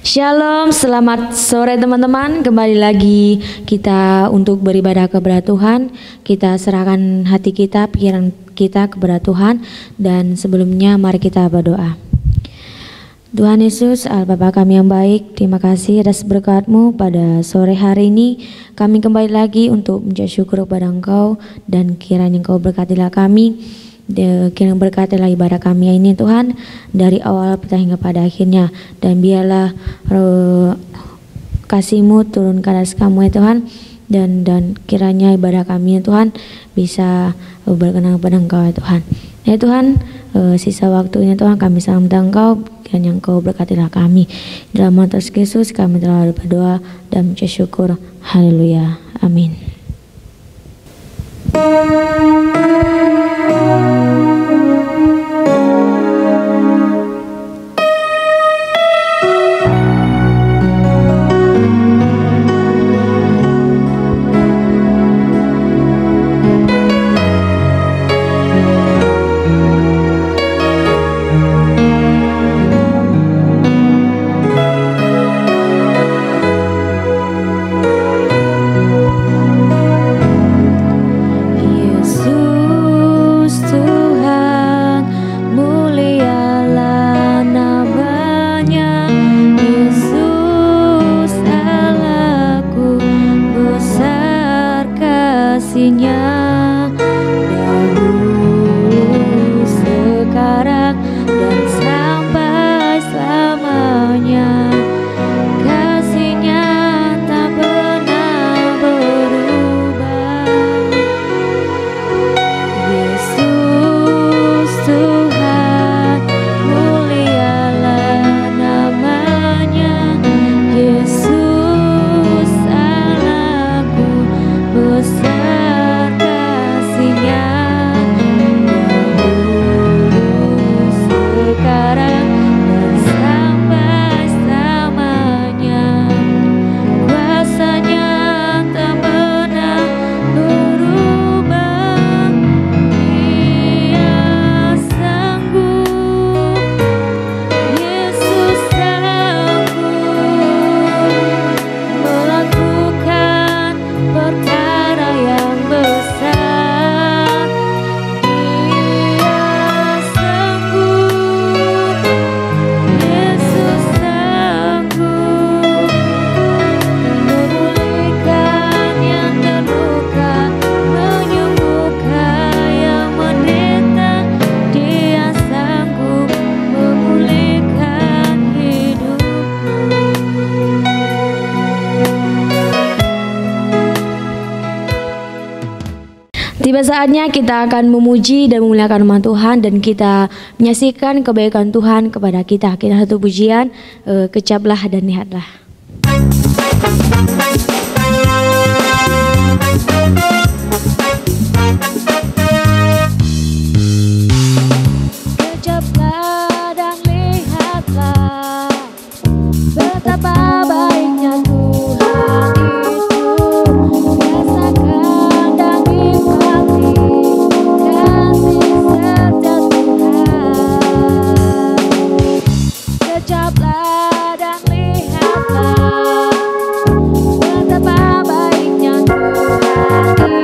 Shalom, selamat sore teman-teman. Kembali lagi kita untuk beribadah kepada Tuhan. Kita serahkan hati kita, pikiran kita kepada Tuhan. Dan sebelumnya mari kita berdoa. Tuhan Yesus, Allah Bapa kami yang baik, terima kasih atas berkat-Mu pada sore hari ini. Kami kembali lagi untuk mengucap syukur kepada Engkau, dan kiranya Engkau berkatilah kami. Kiranya berkatilah ibadah kami ini Tuhan, dari awal hingga pada akhirnya, dan biarlah kasih-Mu turun ke atas kami ya Tuhan, dan kiranya ibadah kami ya Tuhan bisa berkenan kepada Engkau ya Tuhan. Ya Tuhan, sisa waktunya Tuhan kami sambut Engkau, kiranya Engkau berkatilah kami. Dalam nama Tuhan Yesus kami telah berdoa dan mengucap syukur. Haleluya, amin. Tiba saatnya kita akan memuji dan memuliakan nama Tuhan, dan kita menyaksikan kebaikan Tuhan kepada kita. Kita satu pujian, kecaplah dan lihatlah. Kecaplah dan lihatlah betapa baiknya Tuhan itu. Rasakan dan nikmati kasih serta Tuhan. Kecaplah dan lihatlah betapa baiknya Tuhan itu.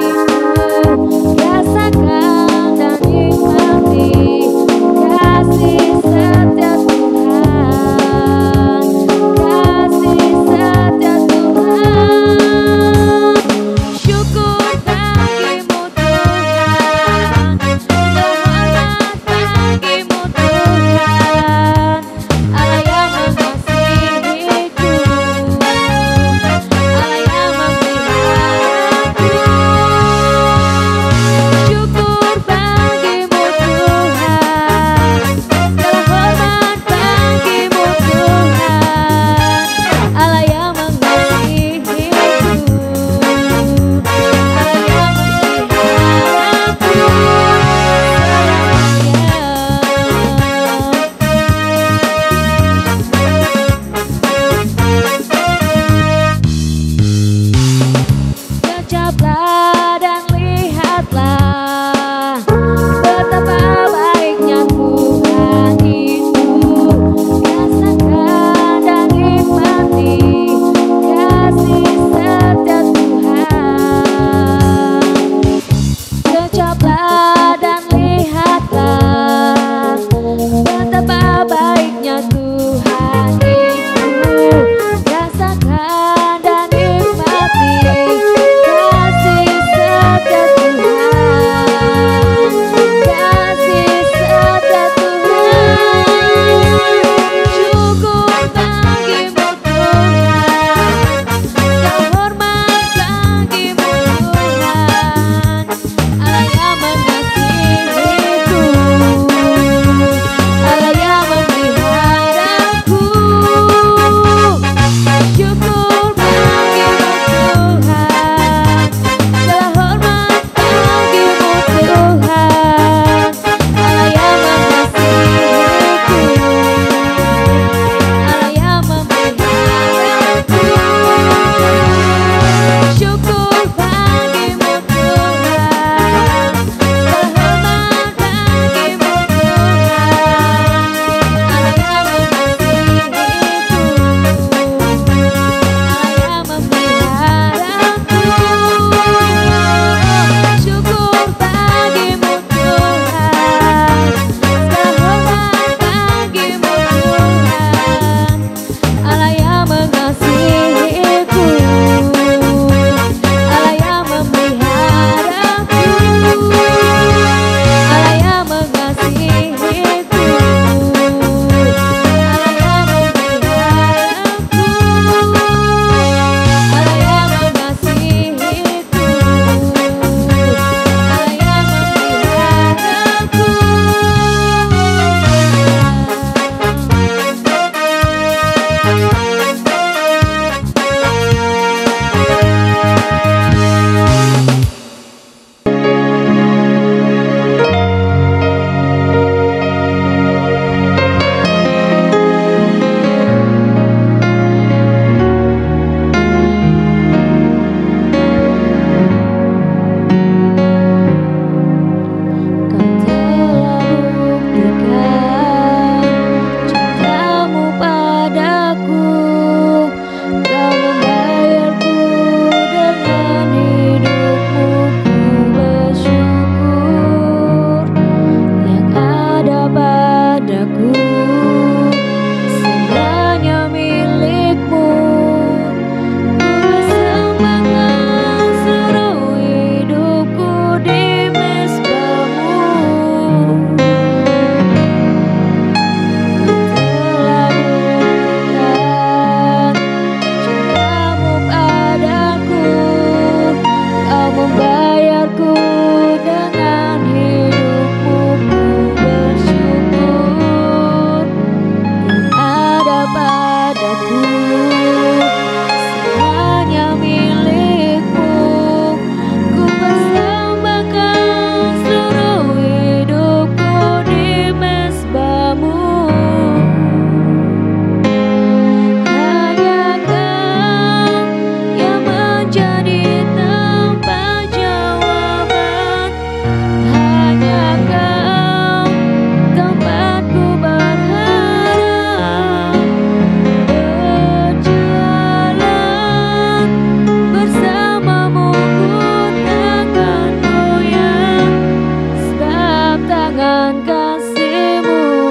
tangan kasih-Mu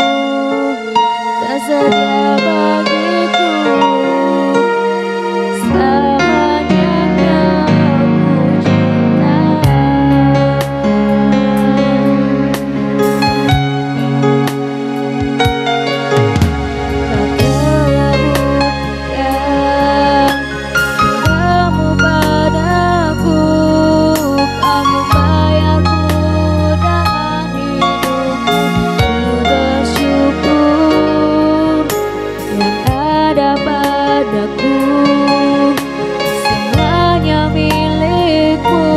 tersedia bagiku. Selamanya Kau cinta. Kau telah buktikan cinta-Mu padaku. Kau membayarku dengan hidupku. Ku bersyukur yang ada padaku. Semuanya milik-Mu.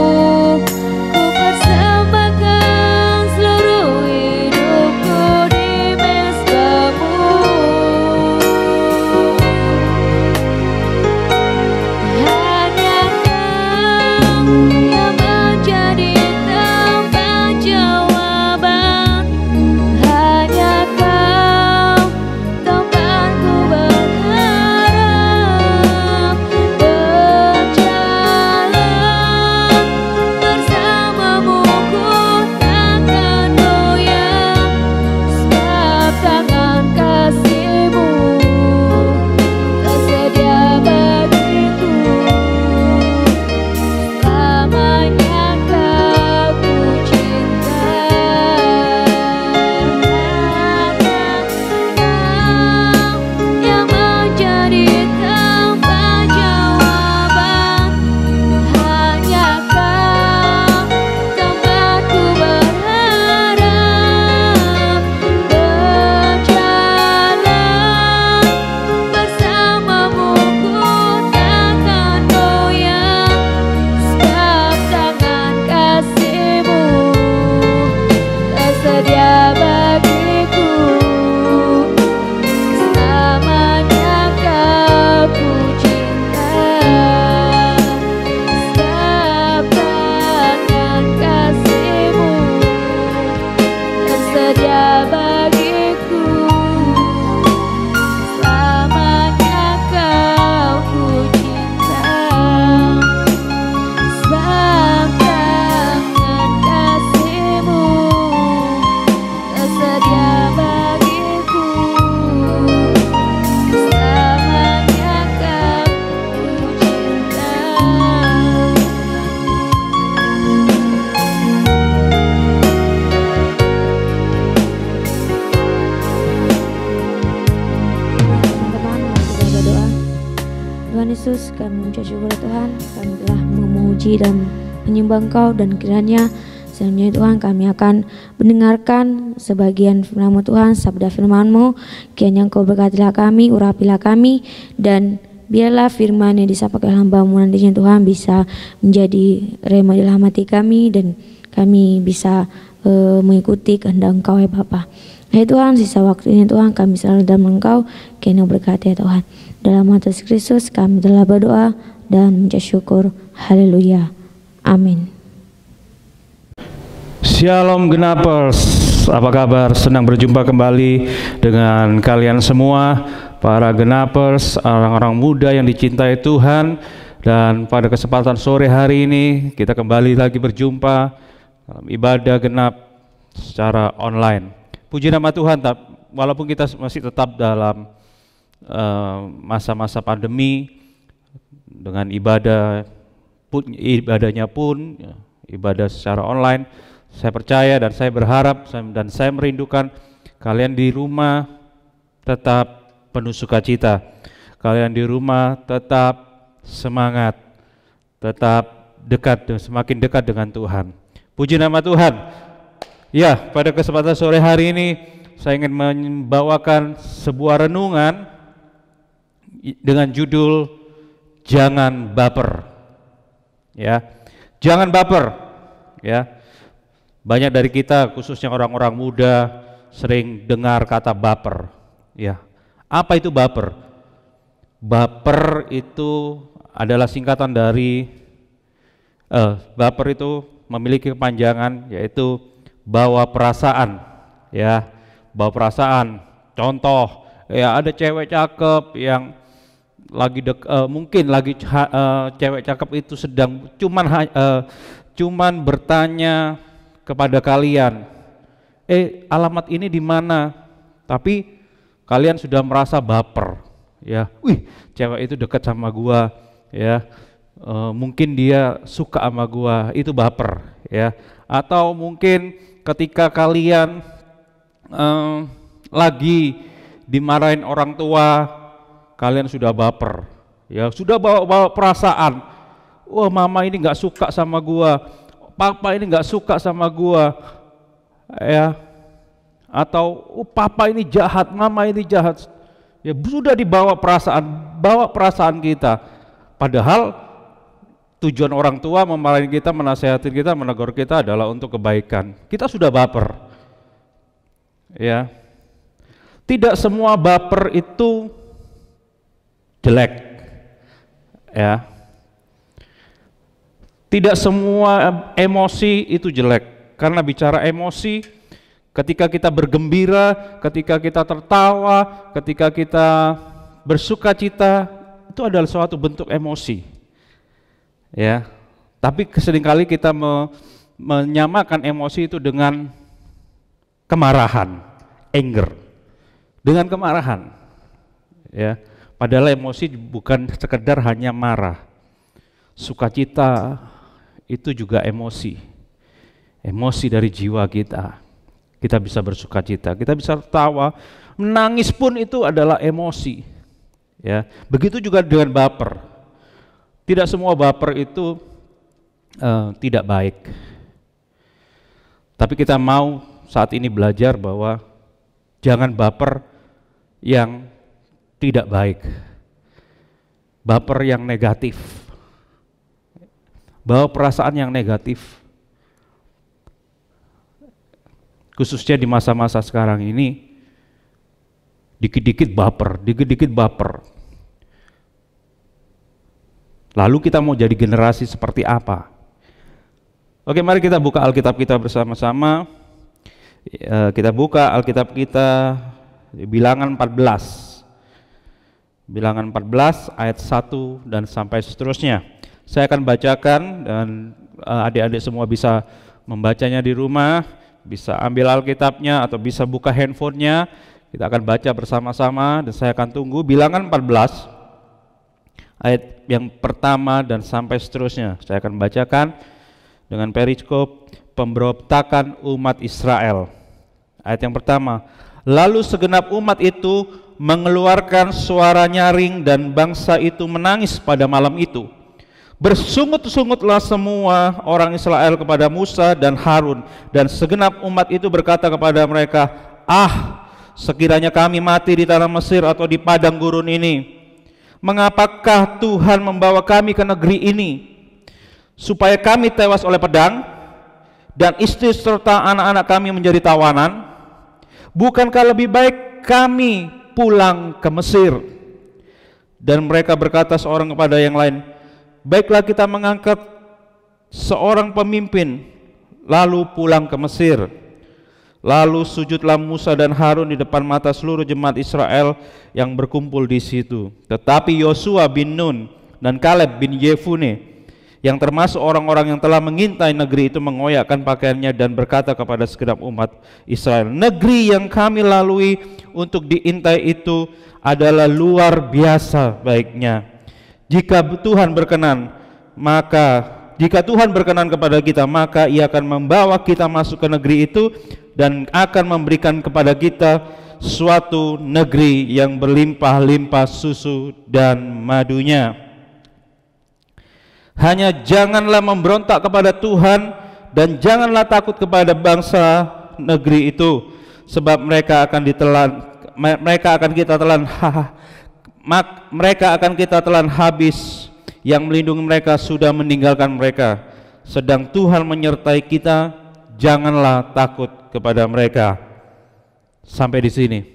Ku persembahkan seluruh hidupku di mezbamu. Hanya Kau yang menjadi tempat jawaban. Hanya Kau tempatku berharap. Berjalan bersama-Mu ku takkan goyang. Sebab tangan kasih-Mu tersedia bagiku. Selamanya Kau ku cinta. Hanya Kau yang menjadi tempat jawaban. Hanya Kau tempatku berharap. Berjalan bersama-Mu ku takkan goyang. Sebab tangan kasih-Mu tersedia bagiku. Selamanya Kau ku cinta. Sebab tangan kasih-Mu tersedia bagiku. Selamanya Kau ku cinta. Sebab tangan kasih-Mu tersedia bagiku. Selamanya Kau ku cinta. Teman-teman, mari kita berdoa. Tuhan Yesus, kami mengucap syukur ya Tuhan, kami telah memuji dan menyembah Engkau, dan kiranya selanjutnya Tuhan kami akan mendengarkan sebagian firman-Mu Tuhan, sabda firman-Mu. Kiranya Engkau berkatilah kami, urapilah kami, dan biarlah firman yang disampaikan oleh hamba-Mu nantinya Tuhan bisa menjadi rema dalam hati kami, dan kami bisa mengikuti kehendak Engkau ya Bapa. Ya Tuhan, sisa waktu ini Tuhan kami selalu dalam Engkau. Kiranya berkati ya Tuhan. Dalam nama Yesus Kristus kami telah berdoa dan mengucap syukur. Haleluya. Amin. Shalom Genapers, apa kabar? Senang berjumpa kembali dengan kalian semua, para Genapers, orang-orang muda yang dicintai Tuhan. Dan pada kesempatan sore hari ini kita kembali lagi berjumpa dalam ibadah genap secara online. Puji nama Tuhan, walaupun kita masih tetap dalam masa-masa pandemi, dengan ibadahnya pun ibadah secara online. Saya percaya dan saya berharap dan saya merindukan kalian di rumah tetap penuh sukacita. Kalian di rumah tetap semangat, tetap dekat, semakin dekat dengan Tuhan. Puji nama Tuhan. Ya, pada kesempatan sore hari ini saya ingin membawakan sebuah renungan dengan judul Jangan Baper. Ya, jangan baper. Ya, banyak dari kita, khususnya orang-orang muda, sering dengar kata baper. Ya, apa itu baper? Baper itu adalah singkatan dari baper itu memiliki kepanjangan, yaitu bawa perasaan. Ya, bawa perasaan. Contoh, ya ada cewek cakep yang lagi mungkin lagi cewek cakep itu sedang cuman bertanya kepada kalian, alamat ini di mana? Tapi kalian sudah merasa baper, ya. Wih, cewek itu dekat sama gua, ya. Mungkin dia suka sama gua, itu baper, ya. Atau mungkin ketika kalian lagi dimarahin orang tua, kalian sudah baper, ya, sudah bawa perasaan. Wah, mama ini nggak suka sama gua, papa ini nggak suka sama gua, ya. Atau papa ini jahat, mama ini jahat, ya, sudah dibawa perasaan kita. Padahal tujuan orang tua memarahin kita, menasehati kita, menegur kita adalah untuk kebaikan. Kita sudah baper, ya. Tidak semua baper itu jelek, ya. Tidak semua emosi itu jelek. Karena bicara emosi, ketika kita bergembira, ketika kita tertawa, ketika kita bersuka cita, itu adalah suatu bentuk emosi. Ya, tapi seringkali kita menyamakan emosi itu dengan kemarahan, anger, dengan kemarahan. Ya, padahal emosi bukan sekedar hanya marah. Sukacita itu juga emosi, emosi dari jiwa kita. Kita bisa bersukacita, kita bisa tertawa, menangis pun itu adalah emosi. Ya, begitu juga dengan baper. Tidak semua baper itu tidak baik. Tapi kita mau saat ini belajar bahwa jangan baper yang tidak baik. Baper yang negatif. Bawa perasaan yang negatif. Khususnya di masa-masa sekarang ini, dikit-dikit baper. Lalu kita mau jadi generasi seperti apa? Oke, mari kita buka Alkitab kita bersama-sama. Kita buka Alkitab kita di Bilangan 14. Bilangan 14 ayat 1 dan sampai seterusnya. Saya akan bacakan dan adik-adik semua bisa membacanya di rumah, bisa ambil Alkitabnya atau bisa buka handphonenya. Kita akan baca bersama-sama dan saya akan tunggu. Bilangan 14 ayat yang pertama dan sampai seterusnya. Saya akan bacakan dengan periskop pemberontakan umat Israel. Ayat yang pertama, lalu segenap umat itu mengeluarkan suara nyaring dan bangsa itu menangis pada malam itu. Bersungut-sungutlah semua orang Israel kepada Musa dan Harun, dan segenap umat itu berkata kepada mereka, sekiranya kami mati di tanah Mesir atau di padang gurun ini, mengapakah Tuhan membawa kami ke negeri ini, supaya kami tewas oleh pedang, dan istri serta anak-anak kami menjadi tawanan? Bukankah lebih baik kami pulang ke Mesir? Dan mereka berkata seorang kepada yang lain, baiklah kita mengangkat seorang pemimpin, lalu pulang ke Mesir. Lalu sujudlah Musa dan Harun di depan mata seluruh jemaat Israel yang berkumpul di situ. Tetapi Yosua bin Nun dan Kaleb bin Yefune, yang termasuk orang-orang yang telah mengintai negeri itu, mengoyakkan pakaiannya dan berkata kepada segenap umat Israel, negeri yang kami lalui untuk diintai itu adalah luar biasa baiknya. Jika Tuhan berkenan kepada kita, maka Ia akan membawa kita masuk ke negeri itu dan akan memberikan kepada kita suatu negeri yang berlimpah-limpah susu dan madunya. Hanya janganlah memberontak kepada Tuhan dan janganlah takut kepada bangsa negeri itu, sebab mereka akan kita telan habis. Yang melindungi mereka sudah meninggalkan mereka, sedang Tuhan menyertai kita, janganlah takut kepada mereka. Sampai di sini.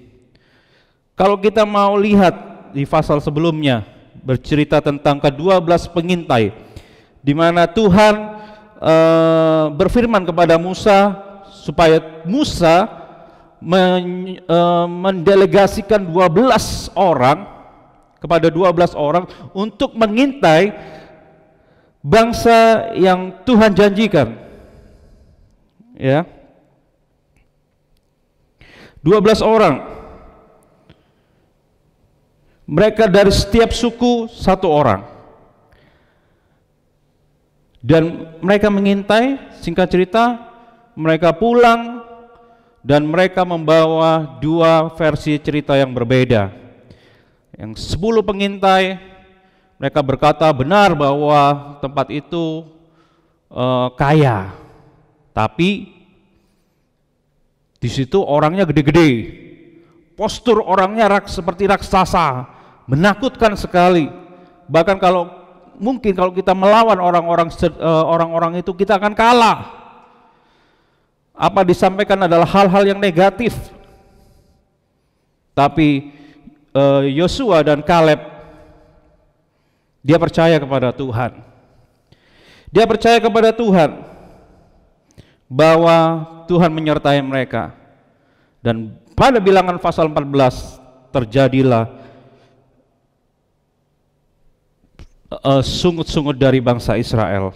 Kalau kita mau lihat di pasal sebelumnya, bercerita tentang ke-12 pengintai, di mana Tuhan berfirman kepada Musa supaya Musa mendelegasikan 12 orang kepada 12 orang untuk mengintai bangsa yang Tuhan janjikan. Ya. 12 orang. Mereka dari setiap suku 1 orang. Dan mereka mengintai, singkat cerita, mereka pulang dan mereka membawa 2 versi cerita yang berbeda. Yang 10 pengintai, mereka berkata benar bahwa tempat itu kaya, tapi di situ orangnya gede-gede, postur orangnya seperti raksasa, menakutkan sekali. Bahkan mungkin kalau kita melawan orang-orang itu kita akan kalah. Apa disampaikan adalah hal-hal yang negatif. Tapi Yosua dan Kaleb, dia percaya kepada Tuhan. Dia percaya kepada Tuhan bahwa Tuhan menyertai mereka. Dan pada Bilangan pasal 14 terjadilah sungut-sungut dari bangsa Israel.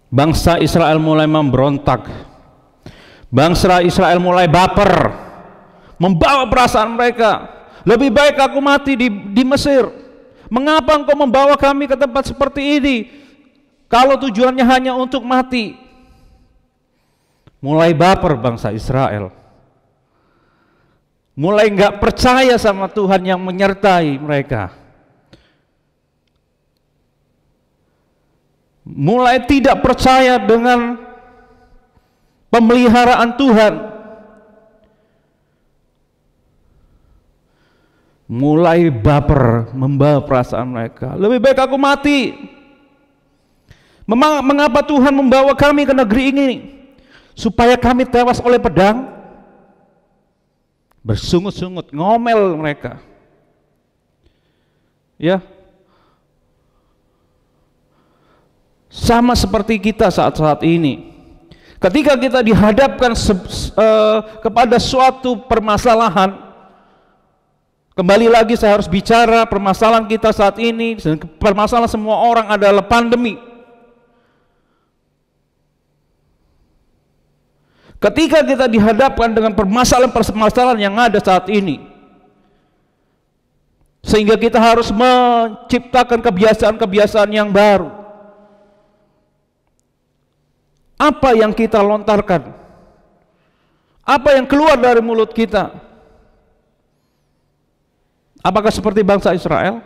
Bangsa Israel mulai memberontak. Bangsa Israel mulai baper, membawa perasaan mereka, lebih baik aku mati di Mesir. Mengapa engkau membawa kami ke tempat seperti ini kalau tujuannya hanya untuk mati? Mulai baper bangsa Israel, mulai nggak percaya sama Tuhan yang menyertai mereka, mulai tidak percaya dengan pemeliharaan Tuhan, mulai baper, membawa perasaan mereka, lebih baik aku mati. Mengapa Tuhan membawa kami ke negeri ini? Supaya kami tewas oleh pedang? Bersungut-sungut, ngomel mereka. Ya, sama seperti kita saat-saat ini. Ketika kita dihadapkan kepada suatu permasalahan, kembali lagi saya harus bicara permasalahan kita saat ini, permasalahan semua orang adalah pandemi. Ketika kita dihadapkan dengan permasalahan-permasalahan yang ada saat ini, sehingga kita harus menciptakan kebiasaan-kebiasaan yang baru. Apa yang kita lontarkan? Apa yang keluar dari mulut kita? Apakah seperti bangsa Israel?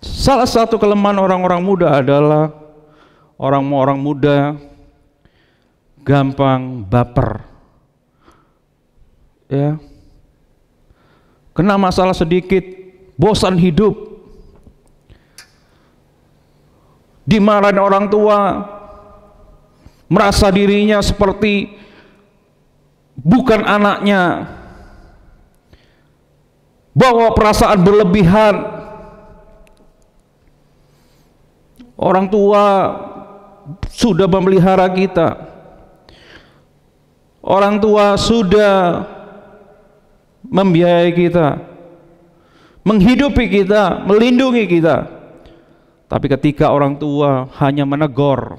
Salah satu kelemahan orang-orang muda adalah orang-orang muda gampang baper. Ya. Kena masalah sedikit, bosan hidup. Dimarahin orang tua, merasa dirinya seperti bukan anaknya, bawa perasaan berlebihan. Orang tua sudah memelihara kita, orang tua sudah membiayai kita, menghidupi kita, melindungi kita. Tapi ketika orang tua hanya menegur,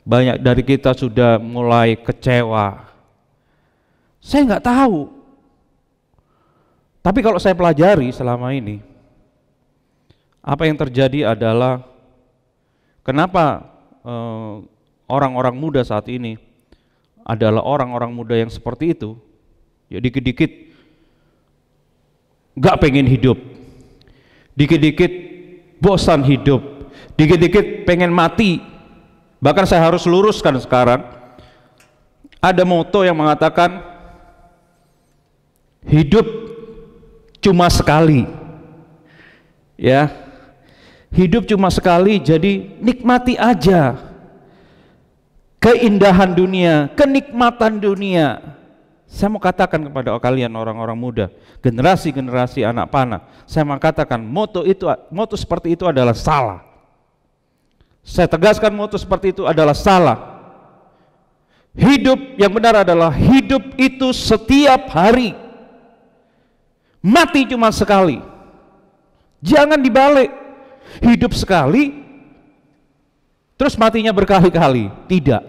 banyak dari kita sudah mulai kecewa. Saya nggak tahu. Tapi kalau saya pelajari selama ini, apa yang terjadi adalah kenapa orang-orang muda saat ini adalah orang-orang muda yang seperti itu. Ya dikit-dikit nggak pengen hidup, dikit-dikit bosan hidup, dikit-dikit pengen mati. Bahkan saya harus luruskan sekarang, ada moto yang mengatakan hidup cuma sekali. Ya, hidup cuma sekali, jadi nikmati aja keindahan dunia, kenikmatan dunia. Saya mau katakan kepada kalian orang-orang muda, generasi-generasi anak panah, saya mau katakan moto seperti itu adalah salah. Saya tegaskan moto seperti itu adalah salah. Hidup yang benar adalah hidup itu setiap hari. Mati cuma sekali. Jangan dibalik. Hidup sekali, terus matinya berkali-kali. Tidak.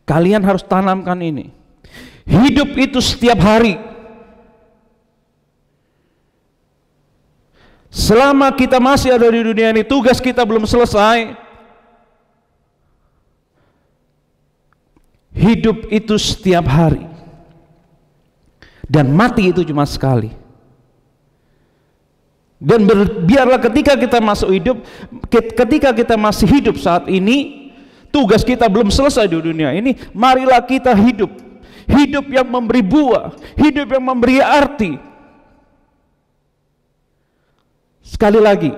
Kalian harus tanamkan ini. Hidup itu setiap hari. Selama kita masih ada di dunia ini, tugas kita belum selesai. Hidup itu setiap hari. Dan mati itu cuma sekali. Dan biarlah ketika kita masuk hidup, ketika kita masih hidup saat ini, tugas kita belum selesai di dunia ini. Marilah kita hidup. Hidup yang memberi buah, hidup yang memberi arti. Sekali lagi,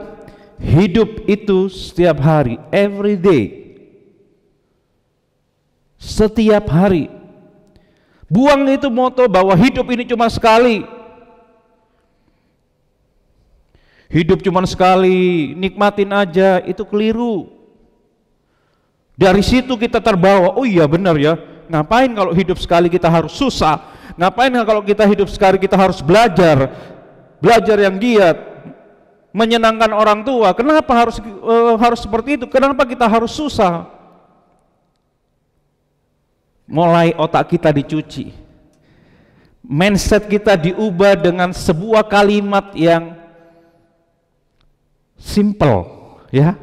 hidup itu setiap hari, every day. Setiap hari. Buang itu moto bahwa hidup ini cuma sekali. Hidup cuma sekali, nikmatin aja, itu keliru. Dari situ kita terbawa, oh iya benar ya, ngapain kalau hidup sekali kita harus susah? Ngapain kalau kita hidup sekali kita harus belajar yang giat, menyenangkan orang tua? Kenapa harus seperti itu? Kenapa kita harus susah? Mulai otak kita dicuci, mindset kita diubah dengan sebuah kalimat yang simple, ya.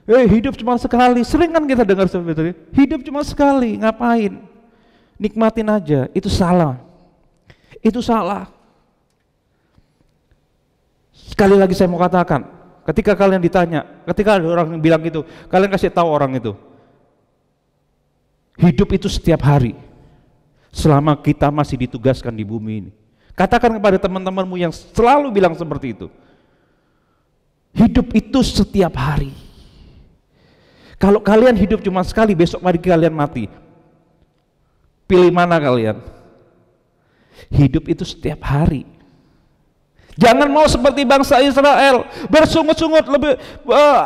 Hidup cuma sekali. Sering kan kita dengar seperti itu. Hidup cuma sekali, ngapain? Nikmatin aja. Itu salah. Itu salah. Sekali lagi saya mau katakan, ketika kalian ditanya, ketika ada orang yang bilang gitu, kalian kasih tahu orang itu, hidup itu setiap hari. Selama kita masih ditugaskan di bumi ini. Katakan kepada teman-temanmu yang selalu bilang seperti itu. Hidup itu setiap hari. Kalau kalian hidup cuma sekali, besok mari kalian mati. Pilih mana kalian? Hidup itu setiap hari. Jangan mau seperti bangsa Israel, bersungut-sungut lebih.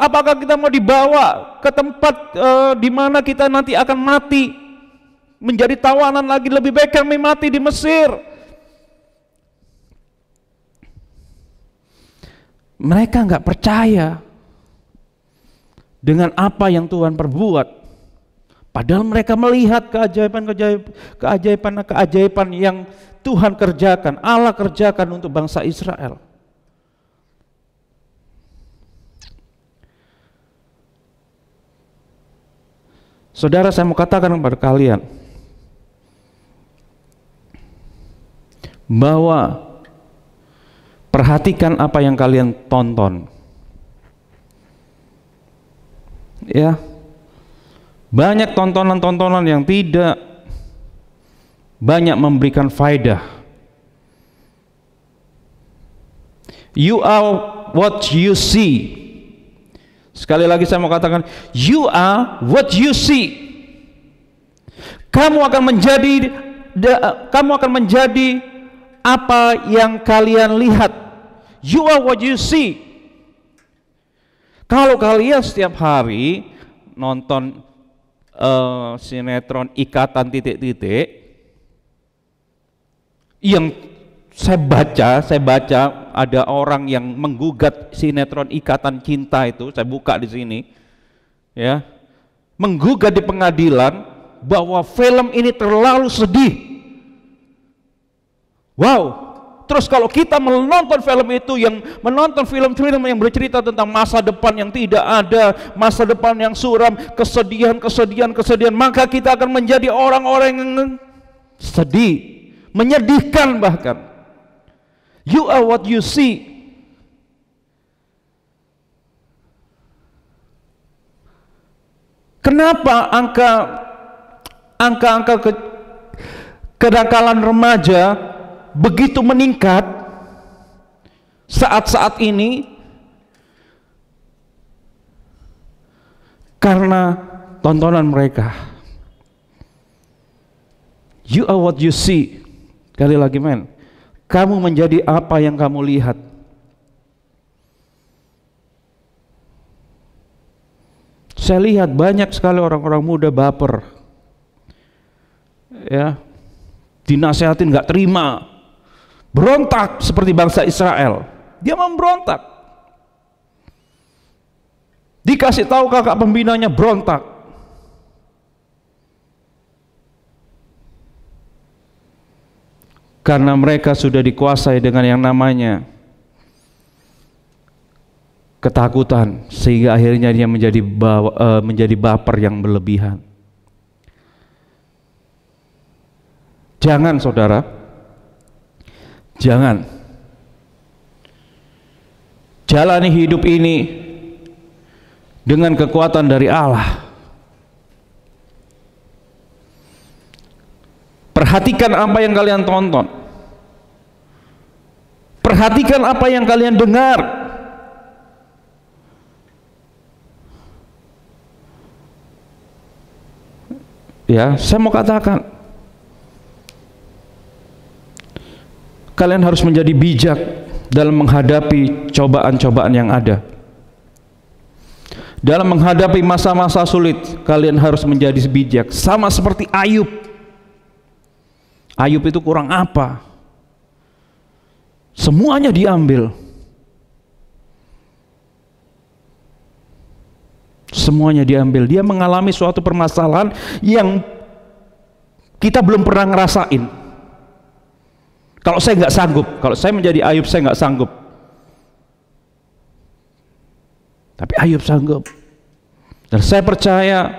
Apakah kita mau dibawa ke tempat di mana kita nanti akan mati, menjadi tawanan lagi? Lebih baik kami mati di Mesir. Mereka nggak percaya dengan apa yang Tuhan perbuat, padahal mereka melihat keajaiban yang Tuhan kerjakan, Allah kerjakan untuk bangsa Israel. Saudara, saya mau katakan kepada kalian bahwa perhatikan apa yang kalian tonton. Ya, banyak tontonan-tontonan yang tidak banyak memberikan faedah. You are what you see. Sekali lagi saya mau katakan, you are what you see. Kamu akan menjadi apa yang kalian lihat. You are what you see. Kalau kalian setiap hari nonton sinetron ikatan titik-titik, yang saya baca ada orang yang menggugat sinetron ikatan cinta itu, saya buka di sini, ya, menggugat di pengadilan bahwa film ini terlalu sedih. Wow. Terus kalau kita menonton film itu, yang menonton film-film yang bercerita tentang masa depan yang tidak ada, masa depan yang suram, kesedihan, maka kita akan menjadi orang-orang yang sedih, menyedihkan bahkan. You are what you see. Kenapa angka kenakalan remaja begitu meningkat saat-saat ini? Karena tontonan mereka. You are what you see. Sekali lagi, men, kamu menjadi apa yang kamu lihat. Saya lihat banyak sekali orang-orang muda baper, ya, dinasehatin nggak terima, berontak seperti bangsa Israel. Dia memberontak. Dikasih tahu kakak pembinanya, berontak. Karena mereka sudah dikuasai dengan yang namanya ketakutan, sehingga akhirnya dia menjadi baper yang berlebihan. Jangan saudara, jangan jalani hidup ini dengan kekuatan dari Allah. Perhatikan apa yang kalian tonton, perhatikan apa yang kalian dengar. Ya, saya mau katakan, kalian harus menjadi bijak dalam menghadapi cobaan-cobaan yang ada. Dalam menghadapi masa-masa sulit, kalian harus menjadi bijak. Sama seperti Ayub. Ayub itu kurang apa? Semuanya diambil. Semuanya diambil. Dia mengalami suatu permasalahan yang kita belum pernah ngerasain. Kalau saya nggak sanggup, kalau saya menjadi Ayub, saya nggak sanggup. Tapi Ayub sanggup. Dan saya percaya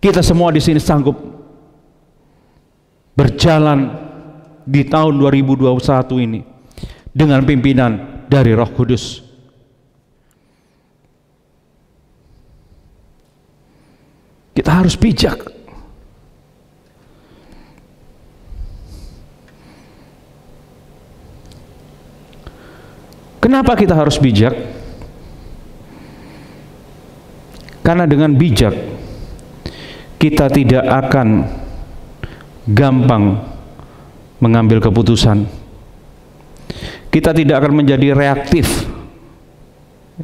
kita semua di sini sanggup berjalan di tahun 2021 ini dengan pimpinan dari Roh Kudus. Kita harus bijak. Kenapa kita harus bijak? Karena dengan bijak kita tidak akan gampang mengambil keputusan. Kita tidak akan menjadi reaktif.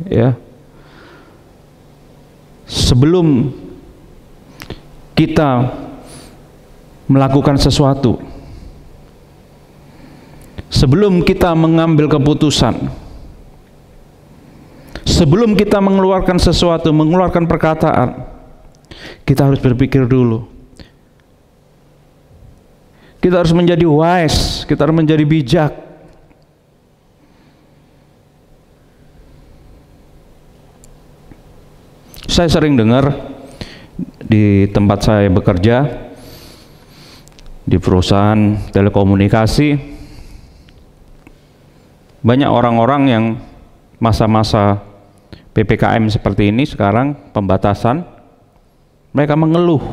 Ya. Sebelum kita melakukan sesuatu, sebelum kita mengambil keputusan, sebelum kita mengeluarkan sesuatu, mengeluarkan perkataan, kita harus berpikir dulu. Kita harus menjadi wise, kita harus menjadi bijak. Saya sering dengar di tempat saya bekerja, di perusahaan telekomunikasi, banyak orang-orang yang masa-masa PPKM seperti ini sekarang, pembatasan, mereka mengeluh.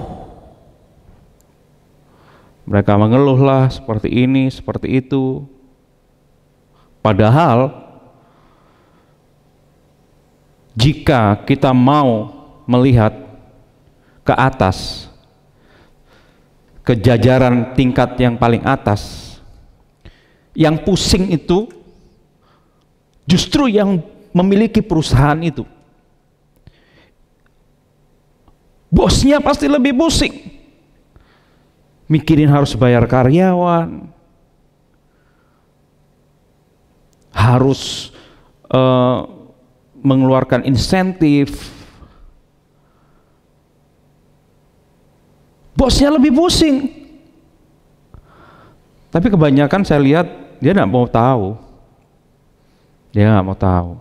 Mereka mengeluhlah seperti ini, seperti itu. Padahal jika kita mau melihat ke atas, ke jajaran tingkat yang paling atas, yang pusing itu justru yang memiliki perusahaan itu. Bosnya pasti lebih pusing, mikirin harus bayar karyawan, harus mengeluarkan insentif. Bosnya lebih pusing. Tapi kebanyakan saya lihat dia nggak mau tahu. Dia nggak mau tahu.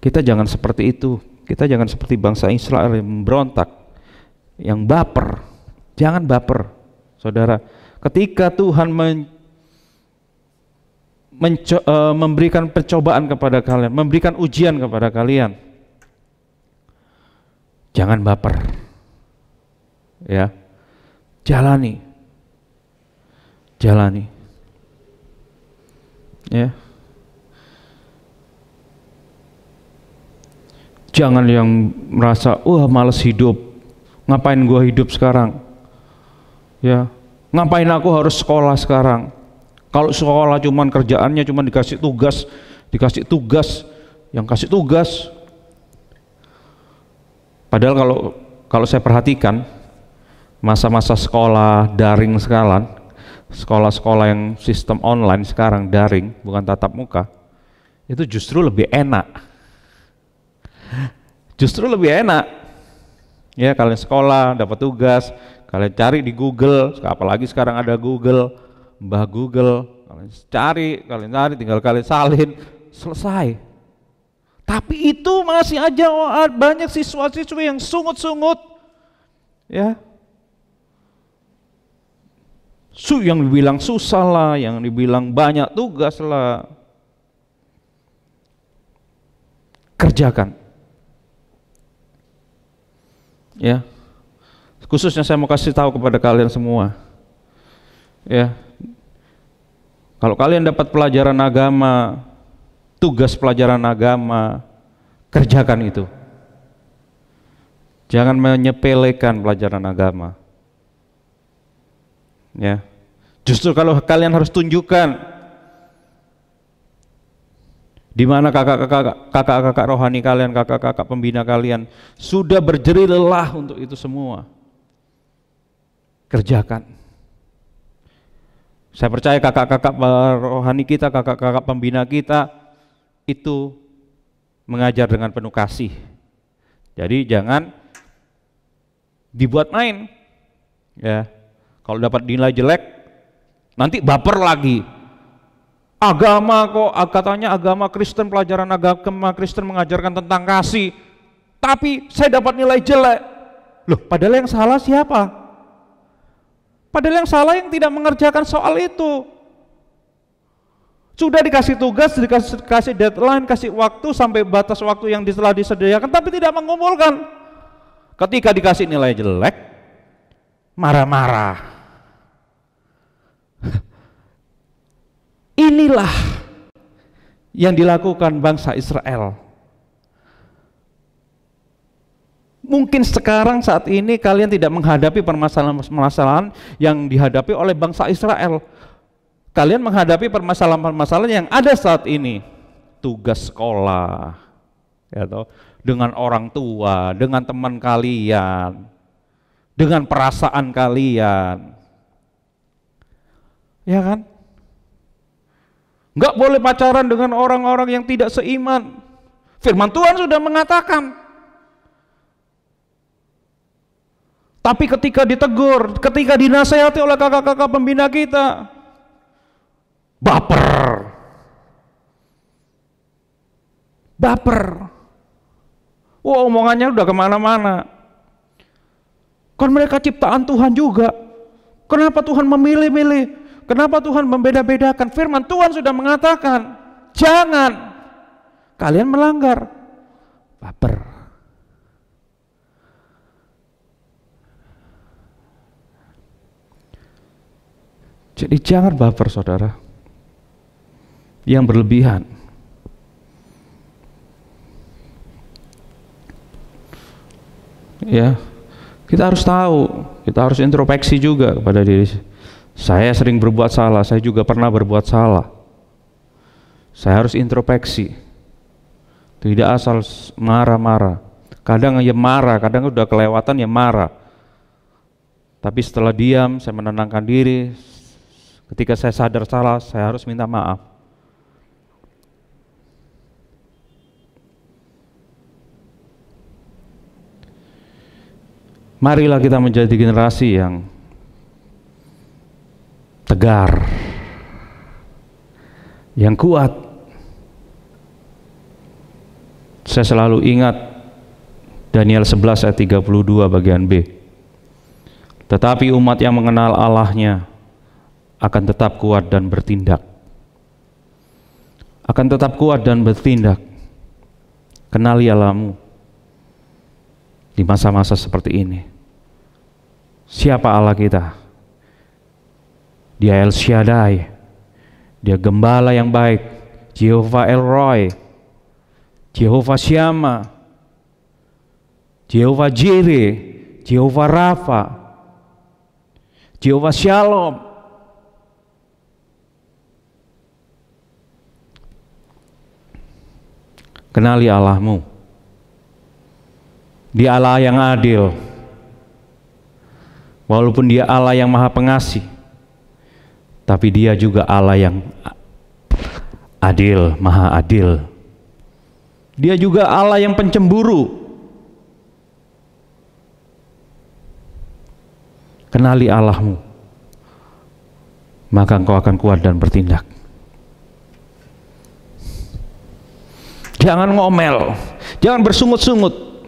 Kita jangan seperti itu. Kita jangan seperti bangsa Israel yang memberontak, yang baper. Jangan baper, saudara. Ketika Tuhan memberikan percobaan kepada kalian, memberikan ujian kepada kalian, jangan baper. Ya, jalani, ya. Jangan yang merasa, wah malas hidup, ngapain gua hidup sekarang, ya, ngapain aku harus sekolah sekarang. Kalau sekolah cuman kerjaannya cuman dikasih tugas, yang kasih tugas. Padahal kalau saya perhatikan masa-masa sekolah daring sekolah-sekolah yang sistem online sekarang, daring, bukan tatap muka, itu justru lebih enak. Justru lebih enak. Ya, kalian sekolah, dapat tugas, kalian cari di Google, apalagi sekarang ada Google, Mbah Google, kalian cari, tinggal kalian salin, selesai. Tapi itu masih aja banyak siswa-siswi yang sungut-sungut, ya. Yang dibilang susah lah, yang dibilang banyak tugas lah. Kerjakan. Ya. Khususnya saya mau kasih tahu kepada kalian semua. Ya. Kalau kalian dapat pelajaran agama, tugas pelajaran agama, kerjakan itu. Jangan menyepelekan pelajaran agama. Ya. Justru kalau kalian harus tunjukkan di mana kakak-kakak rohani kalian, kakak-kakak pembina kalian sudah berjerih lelah untuk itu semua. Kerjakan. Saya percaya kakak-kakak rohani kita, kakak-kakak pembina kita itu mengajar dengan penuh kasih. Jadi jangan dibuat main. Ya. Kalau dapat nilai jelek, nanti baper lagi. Agama kok, katanya agama Kristen, pelajaran agama Kristen mengajarkan tentang kasih, tapi saya dapat nilai jelek. Loh, padahal yang salah siapa? Padahal yang salah yang tidak mengerjakan soal itu. Sudah dikasih tugas, dikasih deadline, kasih waktu sampai batas waktu yang telah disediakan, tapi tidak mengumpulkan. Ketika dikasih nilai jelek, marah-marah. Inilah yang dilakukan bangsa Israel. Mungkin sekarang saat ini kalian tidak menghadapi permasalahan-permasalahan yang dihadapi oleh bangsa Israel. Kalian menghadapi permasalahan-permasalahan yang ada saat ini. Tugas sekolah, ya toh, dengan orang tua, dengan teman kalian, dengan perasaan kalian. Ya kan? Enggak boleh pacaran dengan orang-orang yang tidak seiman. Firman Tuhan sudah mengatakan. Tapi ketika ditegur, ketika dinasehati oleh kakak-kakak pembina kita, baper. Wah, omongannya udah kemana-mana. Kan mereka ciptaan Tuhan juga. Kenapa Tuhan memilih-milih? Kenapa Tuhan membeda-bedakan? Firman Tuhan sudah mengatakan, jangan kalian melanggar. Baper. Jadi jangan baper, saudara, yang berlebihan. Ya, kita harus tahu, kita harus introspeksi juga kepada diri. Saya sering berbuat salah, saya juga pernah berbuat salah. Saya harus introspeksi. Tidak asal marah-marah. Kadang ya marah, kadang udah kelewatan ya marah. Tapi setelah diam, saya menenangkan diri. Ketika saya sadar salah, saya harus minta maaf. Marilah kita menjadi generasi yang tegar, yang kuat. Saya selalu ingat Daniel 11 ayat 32 bagian B. Tetapi umat yang mengenal Allahnya akan tetap kuat dan bertindak. Akan tetap kuat dan bertindak. Kenali Allahmu di masa-masa seperti ini. Siapa Allah kita? Dia El Shaddai, dia gembala yang baik, Jehovah El Roy, Jehovah Shammah, Jehovah Jireh, Jehovah Rafa, Jehovah Shalom. Kenali Allahmu. Dia Allah yang adil. Walaupun dia Allah yang maha pengasih, Tapi Dia juga Allah yang adil, maha adil. Dia juga Allah yang pencemburu. Kenali Allahmu, maka engkau akan kuat dan bertindak. Jangan ngomel, jangan bersungut-sungut.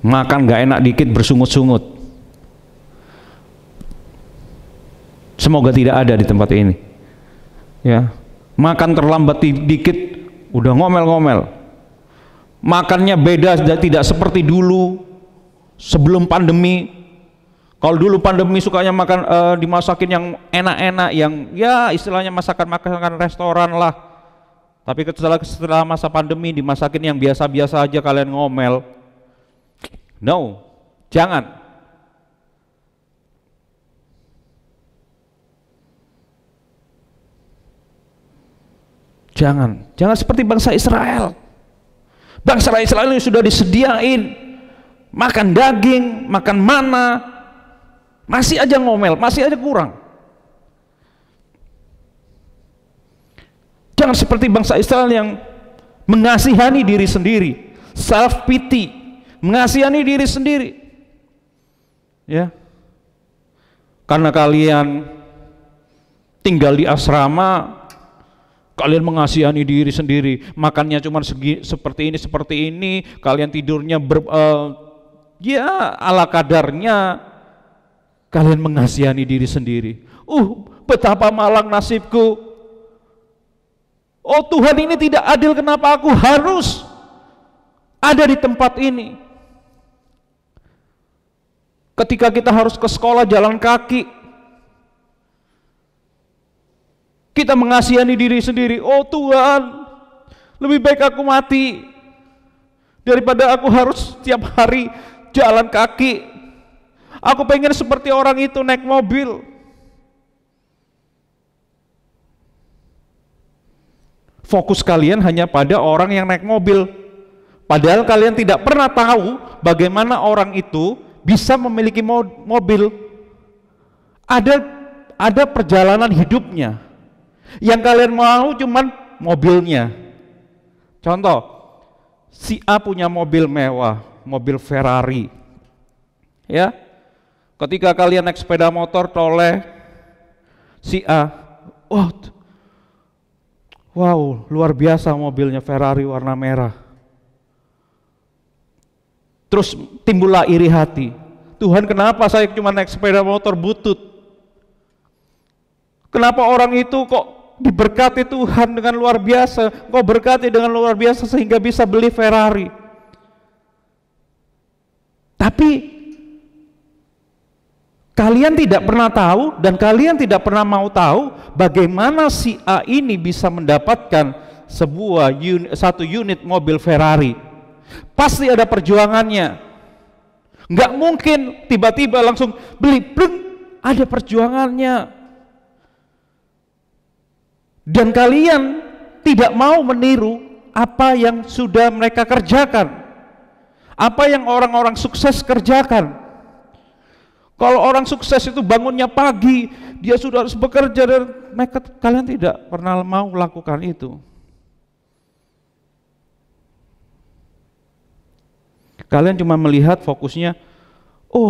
Makan gak enak dikit bersungut-sungut. Semoga tidak ada di tempat ini. Ya, makan terlambat dikit udah ngomel-ngomel. Makannya beda, tidak seperti dulu sebelum pandemi. Kalau dulu pandemi sukanya makan dimasakin yang enak-enak, yang ya istilahnya masakan restoran lah. Tapi setelah masa pandemi dimasakin yang biasa-biasa aja, kalian ngomel. No, jangan. Jangan seperti bangsa Israel. Bangsa Israel ini sudah disediain makan daging, makan mana, masih aja ngomel, masih aja kurang. Jangan seperti bangsa Israel yang mengasihani diri sendiri, self pity, mengasihani diri sendiri. Ya. Karena kalian tinggal di asrama, kalian mengasihani diri sendiri, makannya cuma seperti ini, kalian tidurnya ya ala kadarnya, kalian mengasihani diri sendiri. Betapa malang nasibku. Oh Tuhan, ini tidak adil, kenapa aku harus ada di tempat ini? Ketika kita harus ke sekolah jalan kaki, kita mengasihani diri sendiri. Oh Tuhan, lebih baik aku mati daripada aku harus setiap hari jalan kaki. Aku pengen seperti orang itu naik mobil. Fokus kalian hanya pada orang yang naik mobil. Padahal kalian tidak pernah tahu bagaimana orang itu bisa memiliki mobil. Ada perjalanan hidupnya. Yang kalian mau cuman mobilnya. Contoh, si A punya mobil mewah, mobil Ferrari. Ya. Ketika kalian naik sepeda motor toleh si A, wow, luar biasa mobilnya Ferrari warna merah. Terus timbullah iri hati. Tuhan, kenapa saya cuma naik sepeda motor butut? Kenapa orang itu kok diberkati Tuhan dengan luar biasa, kok berkati dengan luar biasa sehingga bisa beli Ferrari? Tapi kalian tidak pernah tahu dan kalian tidak pernah mau tahu bagaimana si A ini bisa mendapatkan satu unit mobil Ferrari. Pasti ada perjuangannya. Nggak mungkin tiba-tiba langsung beli, ada perjuangannya. Dan kalian tidak mau meniru apa yang sudah mereka kerjakan, apa yang orang-orang sukses kerjakan. Kalau orang sukses itu bangunnya pagi, dia sudah harus bekerja, dan kalian tidak pernah mau lakukan itu. Kalian cuma melihat fokusnya,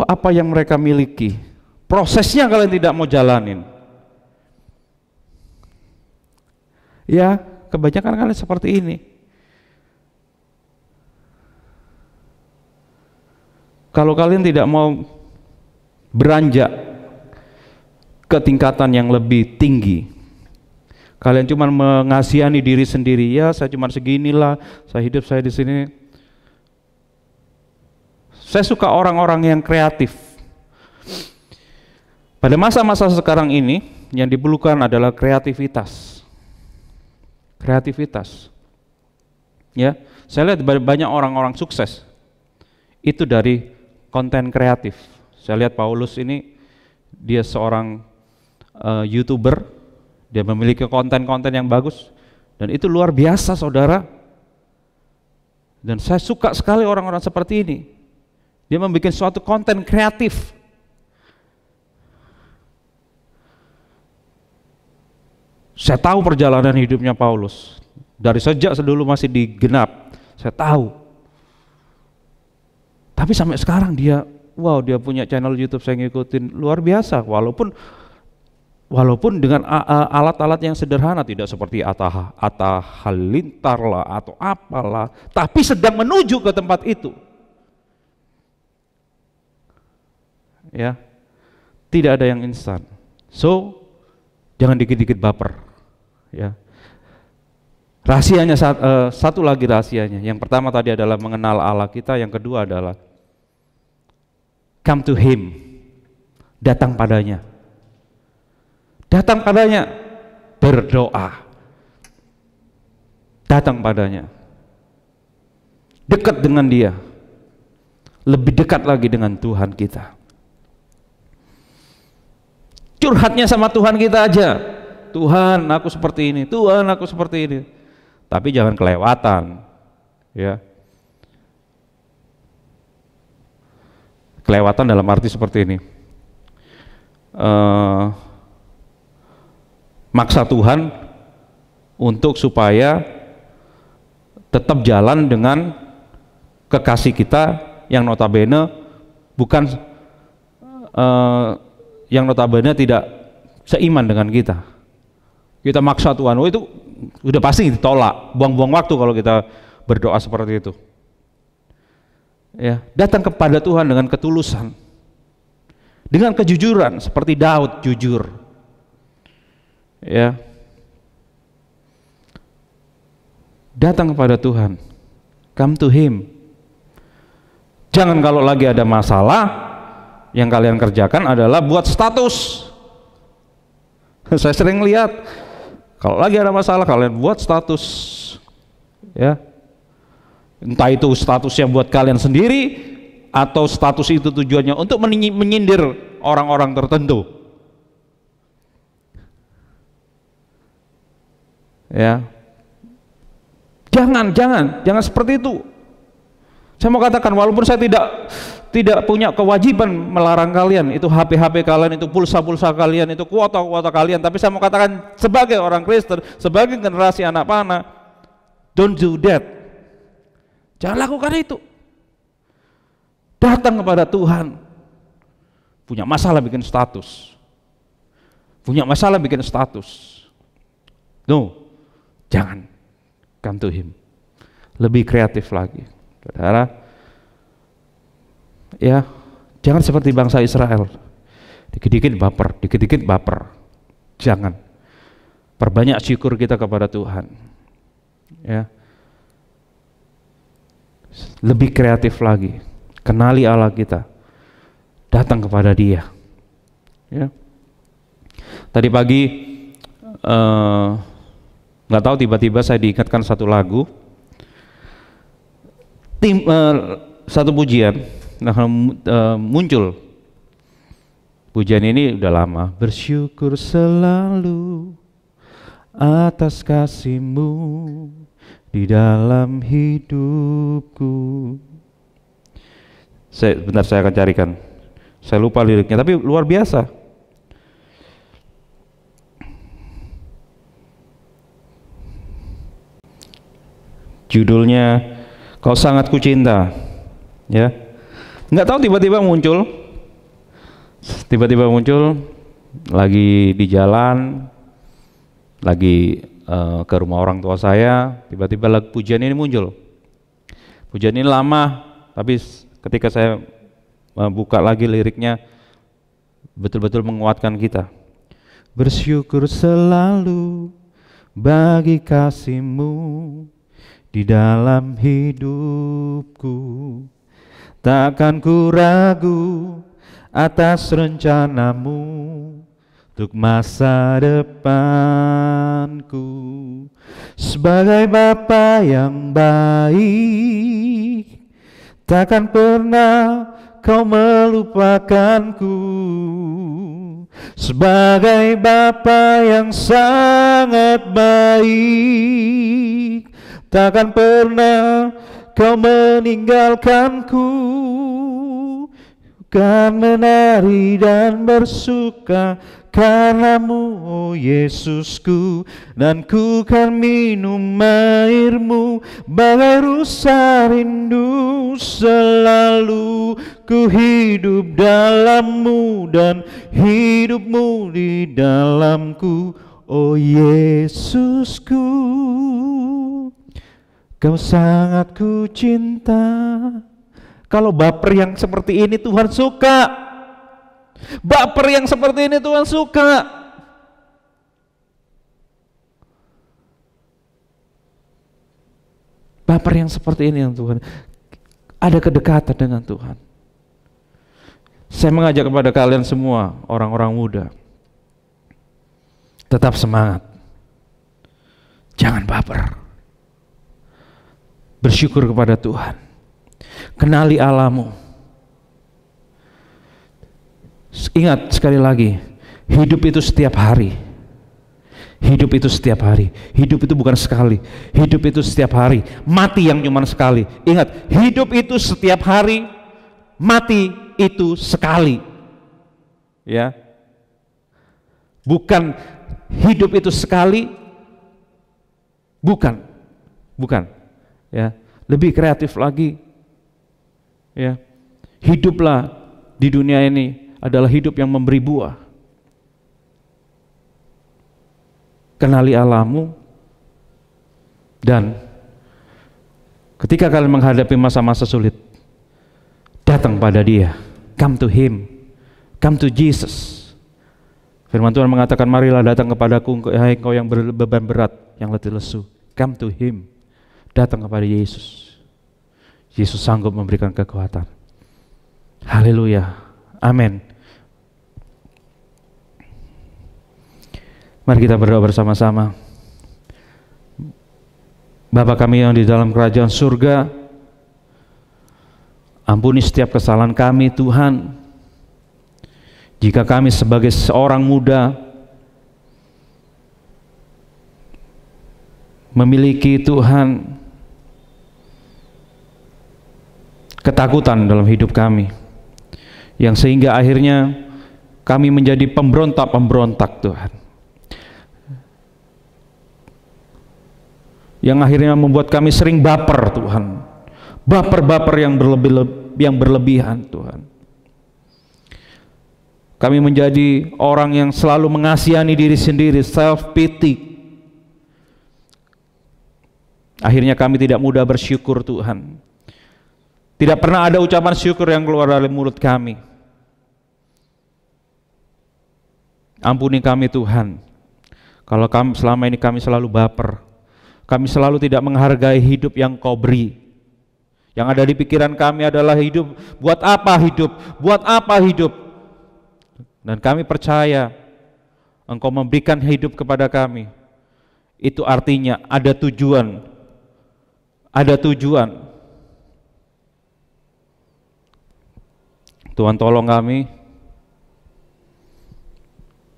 apa yang mereka miliki, prosesnya kalian tidak mau jalanin. Ya, kebanyakan kalian seperti ini. Kalau kalian tidak mau beranjak ke tingkatan yang lebih tinggi, kalian cuma mengasihani diri sendiri. Ya, saya cuma seginilah, saya hidup saya di sini. Saya suka orang-orang yang kreatif. Pada masa-masa sekarang ini yang diperlukan adalah kreativitas. Kreativitas. Ya, saya lihat banyak orang-orang sukses itu dari konten kreatif. Saya lihat Paulus ini, dia seorang YouTuber, dia memiliki konten-konten yang bagus dan itu luar biasa, saudara. Dan saya suka sekali orang-orang seperti ini. Dia membuat suatu konten kreatif. Saya tahu perjalanan hidupnya Paulus. Dari sejak sedulu masih digenap, saya tahu. Tapi sampai sekarang dia punya channel YouTube, saya ngikutin, luar biasa. Walaupun dengan alat-alat yang sederhana, tidak seperti Atta Halilintar lah atau apalah, tapi sedang menuju ke tempat itu. Ya, tidak ada yang instan. So, jangan dikit-dikit baper. Ya, rahasianya satu lagi rahasianya. Yang pertama tadi adalah mengenal Allah kita. Yang kedua adalah come to Him, datang padanya. Datang padanya, berdoa. Datang padanya, dekat dengan Dia, lebih dekat lagi dengan Tuhan kita. Curhatnya sama Tuhan kita aja. Tuhan, aku seperti ini. Tuhan, aku seperti ini. Tapi jangan kelewatan, ya. Kelewatan dalam arti seperti ini. Maksa Tuhan untuk supaya tetap jalan dengan kekasih kita yang notabene tidak seiman dengan kita. Kita maksa Tuhan, itu udah pasti ditolak, buang-buang waktu kalau kita berdoa seperti itu. Ya, datang kepada Tuhan dengan ketulusan, dengan kejujuran, seperti Daud jujur. Ya, datang kepada Tuhan, come to Him. Jangan kalau lagi ada masalah, yang kalian kerjakan adalah buat status. Saya sering lihat, kalau lagi ada masalah kalian buat status, ya. Entah itu statusnya buat kalian sendiri atau status itu tujuannya untuk menyindir orang-orang tertentu. Ya. Jangan seperti itu. Saya mau katakan, walaupun saya tidak punya kewajiban melarang kalian, itu HP kalian, itu pulsa kalian, itu kuota kalian, tapi saya mau katakan sebagai orang Kristen, sebagai generasi anak panah, don't do that. Jangan lakukan itu. Datang kepada Tuhan. Punya masalah bikin status. No, jangan. Come to Him. Lebih kreatif lagi. Saudara, ya, jangan seperti bangsa Israel, dikit-dikit baper. Jangan. Perbanyak syukur kita kepada Tuhan. Ya. Lebih kreatif lagi. Kenali Allah kita. Datang kepada Dia. Ya. Tadi pagi nggak tahu, tiba-tiba saya diingatkan satu lagu. Satu pujian muncul. Pujian ini udah lama. Bersyukur selalu atas kasih-Mu di dalam hidupku. Bentar, saya akan carikan. Saya lupa liriknya, tapi luar biasa. Judulnya Kau Sangat Kucinta, ya. Nggak tahu, tiba-tiba muncul, lagi di jalan, lagi ke rumah orang tua saya, tiba-tiba lagu pujian ini muncul. Pujian ini lama, tapi ketika saya buka lagi liriknya, betul-betul menguatkan kita. Bersyukur selalu bagi kasih-Mu di dalam hidupku, takkan ku ragu atas rencana-Mu untuk masa depanku. Sebagai Bapa yang baik, takkan pernah Kau melupakanku. Sebagai Bapa yang sangat baik, takkan pernah Kau meninggalkanku. Kan menari dan bersuka karenamu, oh Yesusku, dan ku kan minum airmu bagai rusa rindu. Selalu ku hidup dalammu dan hidupmu di dalamku, oh Yesusku. Kau sangat ku cinta. Kalau baper yang seperti ini Tuhan suka. Baper yang seperti ini Tuhan suka. Baper yang seperti ini yang Tuhan. Ada kedekatan dengan Tuhan. Saya mengajak kepada kalian semua, orang-orang muda, tetap semangat. Jangan baper. Bersyukur kepada Tuhan. Kenali Allahmu. Ingat sekali lagi, hidup itu setiap hari. Hidup itu setiap hari. Hidup itu bukan sekali. Hidup itu setiap hari. Mati yang cuma sekali. Ingat, hidup itu setiap hari. Mati itu sekali. Ya. Bukan hidup itu sekali. Bukan. Ya. Lebih kreatif lagi. Ya. Hiduplah di dunia ini adalah hidup yang memberi buah. Kenali Allahmu, dan ketika kalian menghadapi masa-masa sulit, datang pada Dia. Come to Him, come to Jesus. Firman Tuhan mengatakan, marilah datang kepadaku, hai engkau yang berbeban berat, yang letih lesu. Come to Him, datang kepada Yesus. Yesus sanggup memberikan kekuatan. Haleluya, amin. Mari kita berdoa bersama-sama. Bapa kami yang di dalam kerajaan surga, ampuni setiap kesalahan kami Tuhan. Jika kami sebagai seorang muda memiliki Tuhan ketakutan dalam hidup kami, yang sehingga akhirnya kami menjadi pemberontak-pemberontak Tuhan, yang akhirnya membuat kami sering baper Tuhan, baper-baper yang berlebihan Tuhan. Kami menjadi orang yang selalu mengasihani diri sendiri, self pity. Akhirnya kami tidak mudah bersyukur Tuhan. Tidak pernah ada ucapan syukur yang keluar dari mulut kami. Ampuni kami Tuhan, kalau kami selama ini kami selalu baper. Kami selalu tidak menghargai hidup yang Kau beri. Yang ada di pikiran kami adalah hidup, buat apa hidup? Buat apa hidup? Dan kami percaya Engkau memberikan hidup kepada kami. Itu artinya ada tujuan. Ada tujuan. Tuhan tolong kami.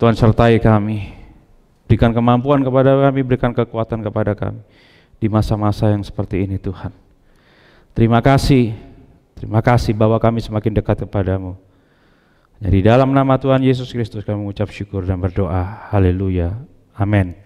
Tuhan sertai kami. Berikan kemampuan kepada kami, berikan kekuatan kepada kami di masa-masa yang seperti ini Tuhan. Terima kasih bahwa kami semakin dekat kepadamu. Jadi dalam nama Tuhan Yesus Kristus kami mengucap syukur dan berdoa. Haleluya. Amin.